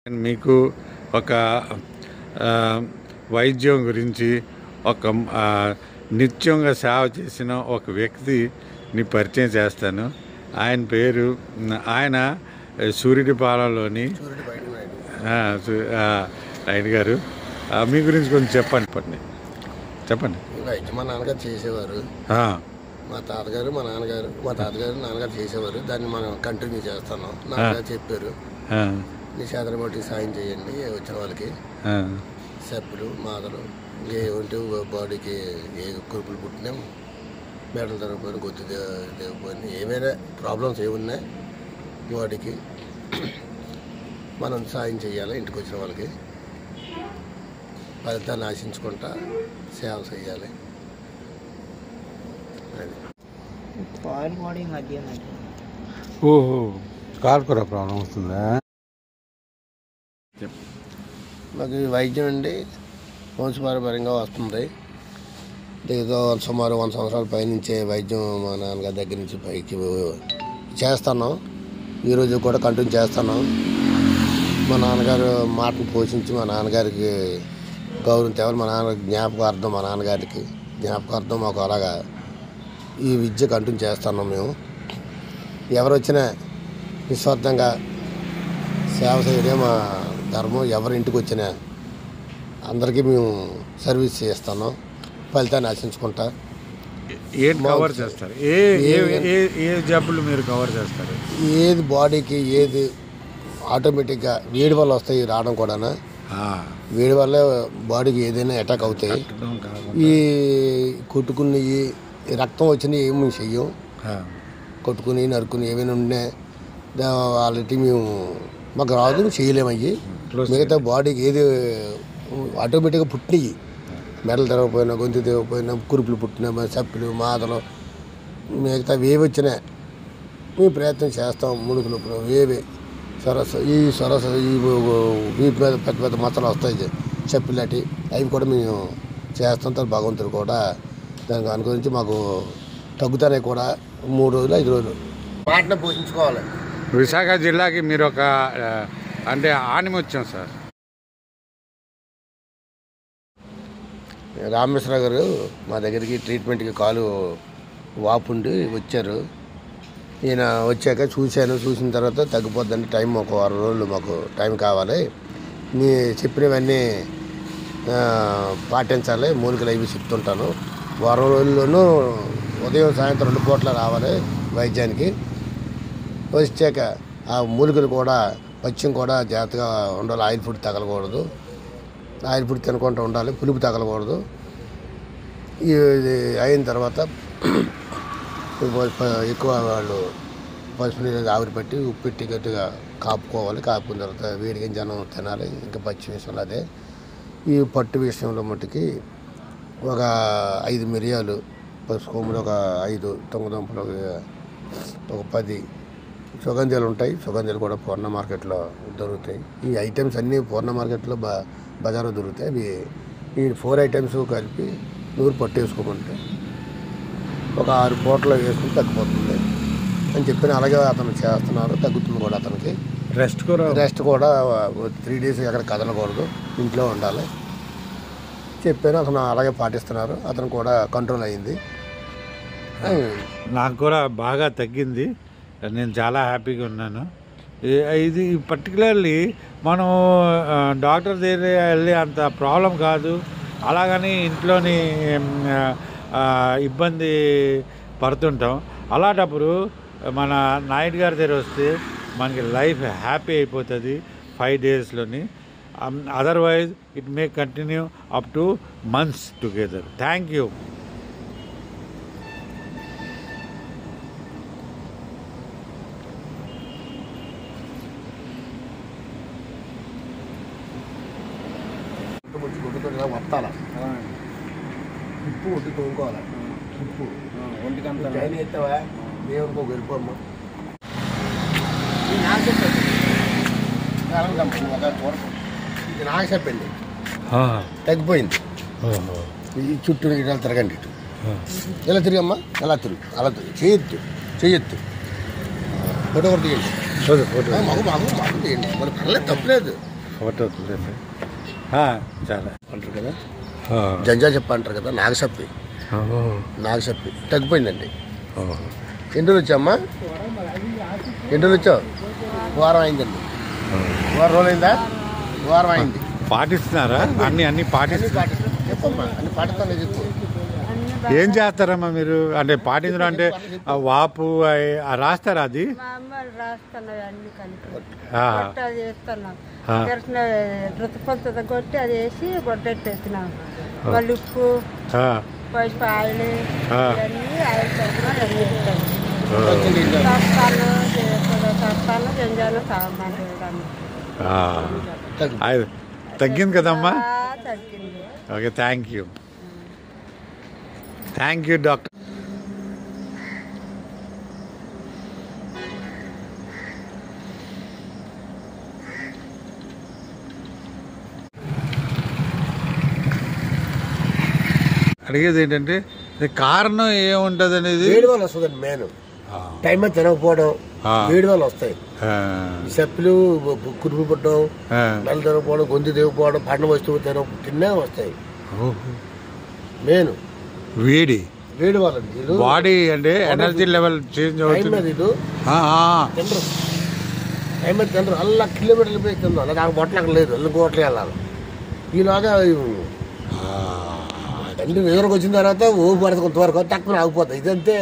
మీకు ఒక వైద్యం గురించి ఒక నిత్యంగా సేవ చేసిన ఒక వ్యక్తిని పరిచయం చేస్తాను. ఆయన పేరు సూర్యుడిపాలెంలోని నాయుడు గారు. మీ గురించి కొంచెం చెప్పండి. వైద్యం మా నాన్నగారు చేసేవారు. మా తాతగారు నాన్నగారు చేసేవారు. దాన్ని మనం కంటిన్యూ చేస్తాను. నాన్నగారు చెప్పారు, నీ చేతన బట్టి సాయం చేయండి వచ్చిన వాళ్ళకి. సబ్బులు మాదలు ఏ ఉంటే బాడీకి ఏ కురుపులు పుట్టినా, మెడలు తరగపోయినా, గొంతు దిగపోయినా, ఏమైనా ప్రాబ్లమ్స్ ఏమున్నా బాడీకి మనం సాయం చేయాలి. ఇంటికి వచ్చిన వాళ్ళకి ఫలితాన్ని ఆశించుకుంటా సేవ చేయాలి. ఓహో, కాలుకూర ప్రాబ్లం వస్తుందా? మాకు వైద్యం అండి వంశపారంపర్యంగా వస్తుంది. ఏదో సుమారు 100 సంవత్సరాల పైనుంచే వైద్యం మా నాన్నగారి దగ్గర నుంచి పైకి చేస్తాను. ఈరోజు కూడా కంటిన్యూ చేస్తాను. మా నాన్నగారు మాటను పోషించి మా నాన్నగారికి గౌరవం తేవాలి. మా నాన్న జ్ఞాపకార్థం, మా నాన్నగారికి జ్ఞాపకార్థం మాకు అలాగా ఈ విద్య కంటిన్యూ చేస్తున్నాం. మేము ఎవరు వచ్చినా నిస్వార్థంగా సేవ చేయడం మా ధర్మం. ఎవరి ఇంటికి వచ్చినా అందరికీ మేము సర్వీస్ చేస్తాను. ఫలితాన్ని ఆశించుకుంటా. ఏం కవర్ చేస్తారు? ఏ జబ్బులు మీరు కవర్ చేస్తారు? ఏది బాడీకి ఏది ఆటోమేటిక్గా వేడి వల్ల వస్తాయి రావడం కూడా. వేడి వల్ల బాడీకి ఏదైనా అటాక్ అవుతాయి. ఈ కొట్టుకుని రక్తం వచ్చినవి ఏమి చెయ్యం. కొట్టుకుని నరుకుని ఏమైనా ఉన్నా వాళ్ళకి మేము మాకు రాదు, చేయలేము. అయ్యి మిగతా బాడీకి ఏది ఆటోమేటిక్గా పుట్టినవి, మెడలు తిరగపోయినా, గొంతు తిరగపోయినా, కురుపులు పుట్టినా, చప్పులు మాదలు మిగతా ఏవి వచ్చినా మేము ప్రయత్నం చేస్తాం. ముడుకులు ఏవి ఈ వీటి మీద పెద్ద పెద్ద మచ్చలు వస్తాయి, చప్పులాంటి అవి కూడా మేము చేస్తాం. తర్వాత భగవంతుడు కూడా దానికి అనుగురించి మాకు తగ్గుతానే కూడా 3 రోజులు 5 రోజులు వాటిని పోషించుకోవాలి. విశాఖ జిల్లాకి మీరు ఒక అంటే ఆనిముత్యం సార్. రామేశ్వర గారు మా దగ్గరికి ట్రీట్మెంట్కి కాలు వాపుండి వచ్చారు. ఈయన వచ్చాక చూసిన తర్వాత తగ్గిపోద్దండి, టైం ఒక 6 రోజులు మాకు టైం కావాలి, మీ చెప్పినవన్నీ పాటించాలి, మూలికలు అవి చెప్తుంటాను. 6 రోజుల్లోనూ ఉదయం సాయంత్రం 2 పూట్ల రావాలి వైద్యానికి. వచ్చాక ఆ మూలికలు కూడా పచ్చిం కూడా జాగ్రత్తగా ఉండాలి. ఆయిల్ ఫుడ్ తగలకూడదు, ఆయిల్ ఫుడ్ తినకుండా ఉండాలి, పులుపు తగలకూడదు. ఇది అయిన తర్వాత ఎక్కువ వాళ్ళు పసుపు నీళ్ళు ఆవిరి పట్టి ఉప్పు పెట్టి గట్టిగా కాపుకోవాలి. కాపుకున్న తర్వాత వేడిగా జనం తినాలి. ఇంకా పచ్చి విషయంలో అదే. ఈ పట్టు విషయంలో మట్టుకి ఒక 5 మిరియాలు, పసుపు కొమ్ములు ఒక 5, తుంగదుంపలు ఒక 10, సుగంధాలు ఉంటాయి. సుగంధాలు కూడా పూర్ణ మార్కెట్లో దొరుకుతాయి. ఈ ఐటమ్స్ అన్నీ పూర్ణ మార్కెట్లో బజార్లో దొరుకుతాయి. అవి ఈ 4 ఐటమ్స్ కలిపి నూరు పట్టేసుకోమంటే ఒక 6 పూటలు వేసుకుని తగ్గిపోతుంది అని చెప్పిన. అలాగే అతను చేస్తున్నారు, తగ్గుతుంది కూడా. అతనికి రెస్ట్ కూడా 3 డేస్ ఎక్కడ కదలకూడదు, ఇంట్లో ఉండాలి చెప్పాను. అతను అలాగే పాటిస్తున్నారు. అతను కూడా కంట్రోల్ అయ్యింది. నాకు కూడా బాగా తగ్గింది. నేను చాలా హ్యాపీగా ఉన్నాను. ఇది పర్టికులర్లీ మనం డాక్టర్ దగ్గర వెళ్ళి అంత ప్రాబ్లం కాదు. అలాగని ఇంట్లోని ఇబ్బంది పడుతుంటాం. అలాంటప్పుడు మన నాయుడు గారి దగ్గర వస్తే మనకి లైఫ్ హ్యాపీ అయిపోతుంది 5 డేస్లోని. Otherwise it may continue up to months together. Thank you. వత్తాల ఉప్పు ఒడ్డు తోముకోవాలి. ఉప్పు ఒంటికంతా జైలు ఎత్తావా దేవుడికి ఒక వెళ్ళిపోమ్మా. ఇది నాకు చెప్పండి, తగ్గిపోయింది. ఈ చుట్టూ ఇలా తిరగండి, ఇటు ఇలా తిరిగమ్మా, అలా చేయొద్దు. ఫోటో తీయండి, మగ తీయండి, మన పర్లేదు, తప్పలేదు. ఫోటో చూడండి. చాలా అంటారు కదా, జంజా చెప్ప అంటారు కదా, నాగసప్పి తగ్గిపోయిందండి. ఎన్ని రోజులు వచ్చామ్మా? ఎన్ని రోజులు వచ్చావు? వారం అయిందండి. వారం రోజులు అయిందా? వారం అయింది. పాటిస్తున్నారా? అన్ని పాటిస్తున్నారు. చెప్పమ్మా, అన్ని పాటిస్తాను చెప్పు. ఏం చేస్తారమ్మా మీరు? అంటే పాటించడం అంటే వాపు రాస్తారా? అది రుతుపంత కొట్టి అది వేసి బొట్టెట్టేస్తున్నాం. మళ్ళీ ఉప్పు, పసుపు, ఆయిల్ ఇవన్నీ ఆయిల్ చేస్తాను. జంజాలు తగ్గింది కదమ్మా? తగ్గింది. Okay, thank you doctor. అడిగేది ఏంటంటే కారణం ఏముంటది అనేది. వేడి వల్ల వస్తుందండి మెయిన్. టైం మీద తినకపోవడం, వేడి వల్ల వస్తాయి. చెప్పులు కురుపు పుట్టడం, నెల తినకపోవడం, గొంతు తినకపోవడం, పండ్ల వస్తువు తిన్నా వస్తాయి. మెయిన్ వేడి వల్ల బాడీ అంటే ఎనర్జీ లెవెల్ చేంజ్ అవుతుంది. టైం మీద తినరు. అలా కిలోమీటర్లు పోయి తిన్నాం. అలా నాకు బొట్టలు అక్కడ లేదు, అల్లు కోట్లు వెళ్ళాలి. ఈలాగా తండ్రి ఎదురుకు వచ్చిన తర్వాత ఊపి పడితే కొంతవరకు తక్కువ ఆగిపోతాయి. ఇదంతే.